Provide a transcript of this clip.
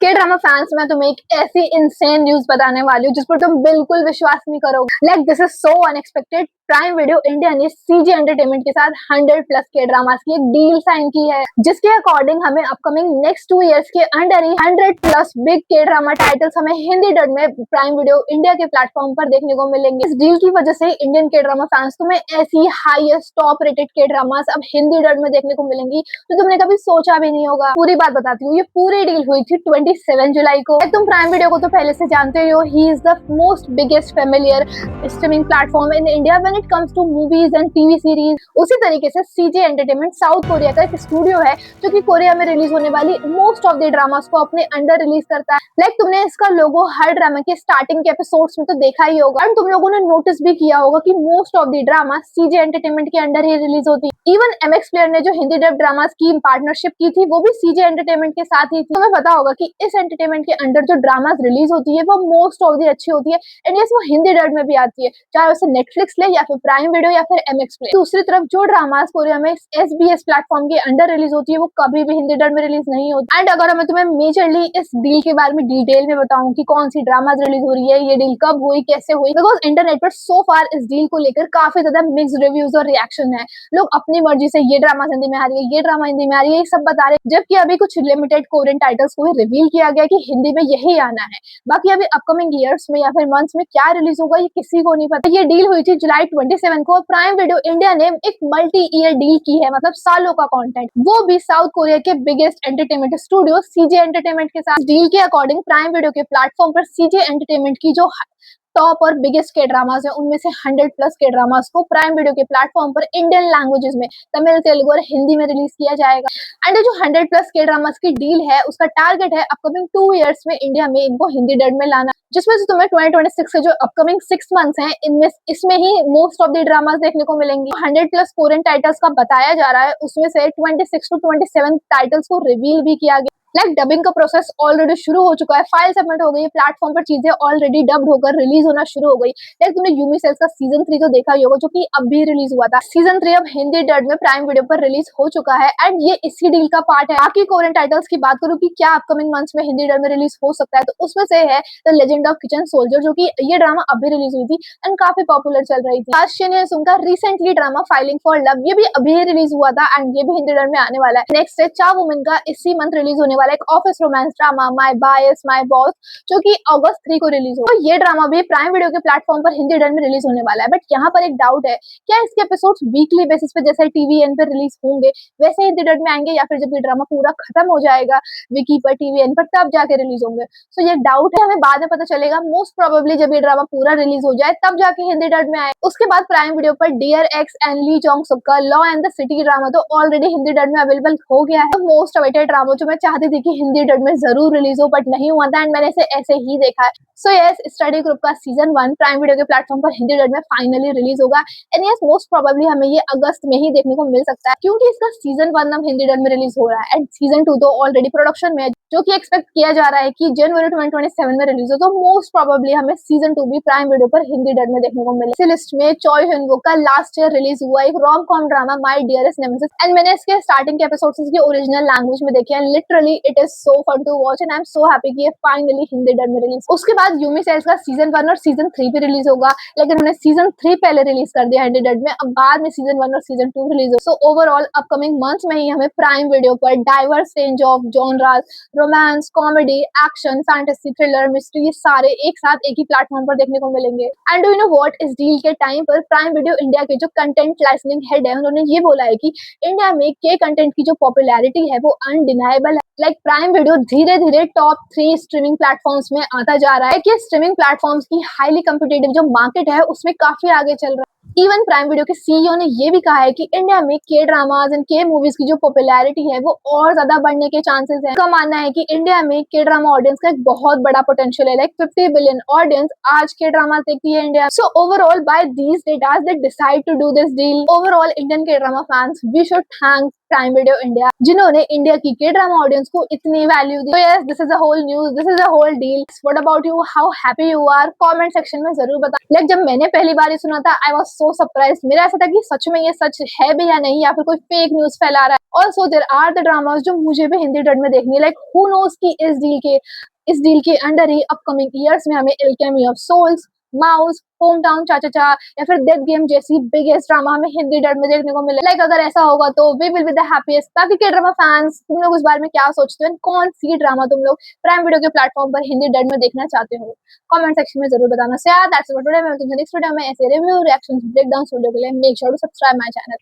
के drama fans में तुम्हें एक ऐसी इंसेन न्यूज बताने वाली हूँ जिस पर तुम बिल्कुल विश्वास नहीं करोगे। Like this is so unexpected. Prime video India ने सीजी एंटरटेनमेंट के साथ 100+ के ड्रामास की एक डील साइन की है, जिसके अकॉर्डिंग हमें अपकमिंग नेक्स्ट 2 इयर्स के अंडर ही 100+ बिग के ड्रामा टाइटल्स हमें हिंदी डब में प्राइम वीडियो इंडिया के प्लेटफॉर्म पर देखने को मिलेंगे। इस डील की वजह से इंडियन के ड्रामा फैंस तुम्हें ऐसी हाईएस्ट टॉप रेटेड के ड्रामास अब हिंदी डब में देखने को मिलेंगी तो तुमने कभी सोचा भी नहीं होगा। पूरी बात बताती हूँ, ये पूरी डील हुई थी 27 जुलाई को। तुम प्राइम वीडियो को तो पहले से जानते ही हो, he is the most biggest familiar streaming platform in India when it comes to movies and TV series. उसी तरीके से सीजे एंटरटेनमेंट साउथ कोरिया का एक स्टूडियो है जो कि कोरिया में रिलीज होने वाली मोस्ट ऑफ द ड्रामास को अपने अंडर रिलीज करता है। लाइक तुमने इसका लोगो हर ड्रामा के स्टार्टिंग के एपिसोड्स में तो देखा ही होगा, एंड तुम लोगों ने नोटिस भी किया होगा कि most of the drama CJ entertainment के अंडर ही रिलीज होती है। इवन एमएक्स प्लेयर ने जो हिंदी डब ड्रामास की पार्टनरशिप की थी वो भी सीजे एंटरटेनमेंट के साथ ही थी। तुम्हें पता होगा कि इस एंटरटेनमेंट के अंडर जो ड्रामास रिलीज होती है वो मोस्ट ऑफ दी अच्छी होती है, एंड यस वो हिंदी डब में भी आती है, चाहे उसे नेटफ्लिक्स ले या फिर प्राइम वीडियो या फिर एमएक्स प्ले। दूसरी तरफ जो ड्रामास कोरिया में एसबीएस प्लेटफॉर्म के अंडर रिलीज होती है वो कभी भी हिंदी डब में रिलीज नहीं होती। एंड अगर मैं तुम्हें मेजरली इस डील के बारे में डिटेल में बताऊं कि कौन सी ड्रामास रिलीज हो रही है, ये डील कब हुई, कैसे हुई, बिकॉज इंटरनेट पर सो फार इस डील को लेकर काफी ज्यादा मिक्स्ड रिव्यूज और रिएक्शन है। लोग अपनी मर्जी से ये ड्रामा हिंदी में आ रही है, ये ड्रामा हिंदी में आ रही है, ये सब बता रहे हैं, जबकि अभी कुछ लिमिटेड कोरियन टाइटल्स को रिवील किया गया कि हिंदी में यही आना है। बाकी अभी अपकमिंग ईयर्स में या फिर मंथ्स में क्या रिलीज होगा ये किसी को नहीं पता। ये डील हुई थी जुलाई 27 को, और प्राइम वीडियो इंडिया ने एक मल्टी ईयर डील की है, मतलब सालों का कंटेंट, वो भी साउथ कोरिया के बिगेस्ट एंटरटेनमेंट स्टूडियो सीजे एंटरटेनमेंट के साथ। डील के अकॉर्डिंग प्राइम वीडियो के प्लेटफॉर्म पर सीजे एंटरटेनमेंट की जो टॉप और बिगेस्ट के ड्रामास है उनमें से 100+ के ड्रामास को प्राइम वीडियो के प्लेटफॉर्म पर इंडियन लैंग्वेजेस में तमिल, तेलुगु और हिंदी में रिलीज किया जाएगा। एंड जो 100+ के ड्रामास की डील है उसका टारगेट है अपकमिंग 2 इयर्स में इंडिया में इनको हिंदी डब में लाना, जिसमें से तुम्हें 2026 के जो अपकमिंग 6 मंथ्स हैं इनमें इसमें ही मोस्ट ऑफ द ड्रामास देखने को मिलेंगे। 100+ कोरियन टाइटल्स का बताया जा रहा है, उसमें से 26 to 27 टाइटल्स को रिवील भी किया गया। लाइक डबिंग का प्रोसेस ऑलरेडी शुरू हो चुका है, फाइल सबमिट हो गई है, प्लेटफॉर्म पर चीजें ऑलरेडी डब्ड होकर रिलीज होना शुरू हो गई। लाइक तुमने यूमी सेल्स का सीजन 3 तो देखा ही होगा जो कि अब भी रिलीज हुआ था। सीजन 3 अब हिंदी डब में प्राइम वीडियो पर रिलीज हो चुका है, एंड ये इसी डील का पार्ट है। बाकी कोरियन टाइटल्स की बात करूँ कि क्या अपकमिंग मंथ्स में हिंदी डब में रिलीज हो सकता है, तो उसमें से है the legend of kitchen soldier, जो कि ये ड्रामा अभी रिलीज हुई थी एंड काफी पॉपुलर चल रही थी। उनका recently drama filing for love, ये भी अभी रिलीज हुआ था एंड ये भी हिंदी डब में आने वाला है। नेक्स्ट है चा वुमेन का इसी मंथ रिलीज होने वाला एक office romance drama my bias my boss, जो कि अगस्त 3 को रिलीज हो। तो ये ड्रामा भी प्राइम वीडियो के प्लेटफॉर्म पर हिंदी डब में रिलीज होने वाला है। बट यहाँ पर एक डाउट है, क्या इसके एपिसोड्स वीकली बेसिस पे जैसे टीवीएन पर रिलीज होंगे वैसे हिंदी डब में आएंगे, या फिर जब ये ड्रामा पूरा खत्म हो जाएगा विकी पर, टीवीएन पर, तब जाके रिलीज होंगे? सो ये डाउट है, हमें बाद में पता चलेगा। मोस्ट प्रोबेबली जब ये ड्रामा पूरा रिलीज हो जाए तब जाके हिंदी डब में आए। उसके बाद प्राइम वीडियो पर Dear X and Lee Jong Suk का law and the city drama तो ऑलरेडी हिंदी डब में अवेलेबल हो गया है। मोस्ट अवेटेड ड्रामा जो मैं चाहती थी कि हिंदी डब में जरूर रिलीज हो, बट नहीं हुआ था, एंड मैंने इसे ऐसे ही देखा है। सो यस, स्टडी ग्रुप का सीजन 1 प्राइम वीडियो के प्लेटफॉर्म पर हिंदी डब में फाइनली रिलीज होगा, एंड यस मोस्ट प्रोबेबली हमें ये अगस्त में ही देखने को मिल सकता है, क्योंकि इसका सीजन 1 अब हिंदी डब में रिलीज हो रहा है एंड सीजन 2 तो ऑलरेडी प्रोडक्शन में है, जो कि एक्सपेक्ट किया जा रहा है कि जनवरी 2027 में रिलीज हो। तो मोस्ट प्रोबेबली हमें सीजन 2 भी प्राइम वीडियो पर हिंदी डब में देखने को मिले। इस लिस्ट में चॉय ह्यून-वुक का लास्ट ईयर रिलीज हुआ एक rom com drama my dearest nemesis, and मैंने इसके स्टार्टिंग के एपिसोड्स इसके ओरिजिनल लैंग्वेज में देखे हैं। Literally it is so fun to watch and I am so happy कि ये फाइनली हिंदी डब में रिलीज। उसके बाद यूमी सेल्स का सीजन 1 और सीजन 3 भी रिलीज होगा, लेकिन उन्होंने सीजन 3 पहले रिलीज कर दिया हिंदी डब में, अब बाद में सीजन 1 और सीजन 2 रिलीज हो। सो ओवरऑल अपकमिंग मंथ्स में ही हमें प्राइम वीडियो पर diverse range of genres, romance, comedy, action, fantasy, thriller, mystery, सारे एक साथ एक ही प्लेटफॉर्म पर देखने को मिलेंगे। And do you know what, इस डील के टाइम पर प्राइम वीडियो इंडिया के जो कंटेंट लाइसेंसिंग हेड है उन्होंने ये बोला है कि इंडिया में के कंटेंट की जो पॉपुलैरिटी है वो अनडिनाइबल है। लाइक प्राइम वीडियो धीरे धीरे टॉप 3 स्ट्रीमिंग प्लेटफॉर्म्स में आता जा रहा है कि स्ट्रीमिंग प्लेटफॉर्म्स की हाईली कॉम्पिटिटिव जो मार्केट है उसमें काफी आगे चल रहा है। इवन प्राइम वीडियो के सीईओ ने ये भी कहा है कि इंडिया में के ड्रामाज एंड के मूवीज की जो पॉपुलैरिटी है वो और ज्यादा बढ़ने के चांसेस हैं। उनका मानना है कि इंडिया में के ड्रामा ऑडियंस का एक बहुत बड़ा पोटेंशियल है। लाइक 50 बिलियन ऑडियंस आज के ड्रामा देखती है India. So overall by these datas they decide to do this deal. Overall Indian K drama fans, we should thank prime video India, जिन्होंने इंडिया की के ड्रामा ऑडियंस को इतनी value दी। तो yes, this is a whole news, this is a whole deal. What about you, how happy you are? Comment section में जरूर बता। Like जब मैंने पहली बार ये सुना था, आई वाज सो सरप्राइज। मेरा ऐसा था कि सच में ये सच है भी या नहीं, या फिर कोई फेक न्यूज फैला रहा है। Also there are the dramas जो मुझे भी हिंदी डब में देखनी है। लाइक हु नोज कि इस डील के अंडर ही अपकमिंग ईयर्स में हमें alchemy of souls, mouse, home town cha cha cha या फिर डेथ गेम जैसी बिगेस्ट ड्रामा हमें हिंदी डब में देखने को मिले। लाइक अगर ऐसा होगा तो we will be the happiest. बाकी के ड्रामा फैंस, तुम लोग इस बारे में क्या सोचते हो? कौन सी ड्रामा तुम लोग प्राइम वीडियो के प्लेटफॉर्म पर हिंदी डब में देखना चाहते हो? कमेंट सेक्शन में जरूर बताना। सो यार दैट्स इट फॉर टुडे। मैं तुमसे नेक्स्ट वीडियो में ऐसे रिव्यू, रिएक्शंस, ब्रेकडाउन वीडियो के लिए make sure to subscribe my channel.